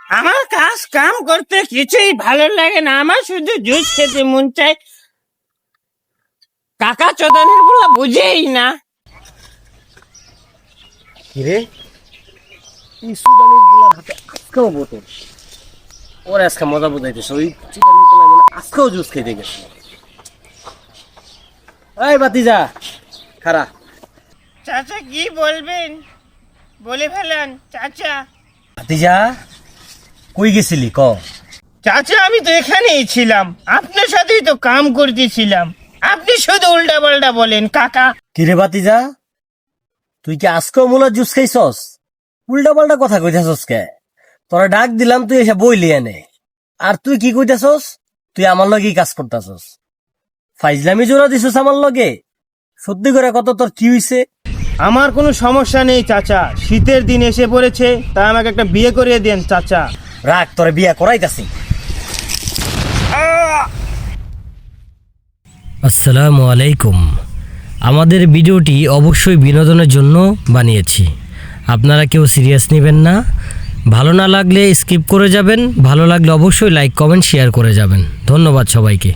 আমার কাজ কাম করতে কিছুই ভালো লাগে না, আমার শুধু জুস খেতে মন চায়। কাকা চোদনের গুলো বুঝেই না। কিরে এই সুদানির গুলার হাতে আজকেও বোতল, ওর আজকে মজা বোঝাইতেছে। ওই সুদানির গুলা মানে আজকেও জুস খেতে গেছে। এই বাতিজা খারা। চাচা কি বলবেন বলে ফেলেন চাচা। বাতিজা কই গেছিলি ক? চাচা আমি তো এখানেই ছিলাম, আপনার সাথেই তো কাম করতেছিলাম। আপনি শুধু উল্টা পাল্টা বলেন কাকা। কিরে বাতিজা তুই কি আজকেও মুলার জুস খাইছস? উল্টা পাল্টা কথা কইতাছস কে? তোরা ডাক দিলাম তুই এসে বইলি এনে, আর তুই কি কইতাছস? তুই আমার লগে কাজ করতাছস, ফাইজলামি জোড়া দিছস আমার লগে। সত্যি করে কত তোর কি হইছে? আমার কোনো সমস্যা নেই চাচা, শীতের দিন এসে পড়েছে, তাই আমাকে একটা বিয়ে করিয়ে দেন চাচা। রাখ তোরে বিয়া করাইতাছি। আসসালামু আলাইকুম। আমাদের ভিডিওটি অবশ্যই বিনোদনের জন্য বানিয়েছি, আপনারা কেউ সিরিয়াস নেবেন না। ভালো না লাগলে স্কিপ করে যাবেন, ভালো লাগলে অবশ্যই লাইক কমেন্ট শেয়ার করে যাবেন। ধন্যবাদ সবাইকে।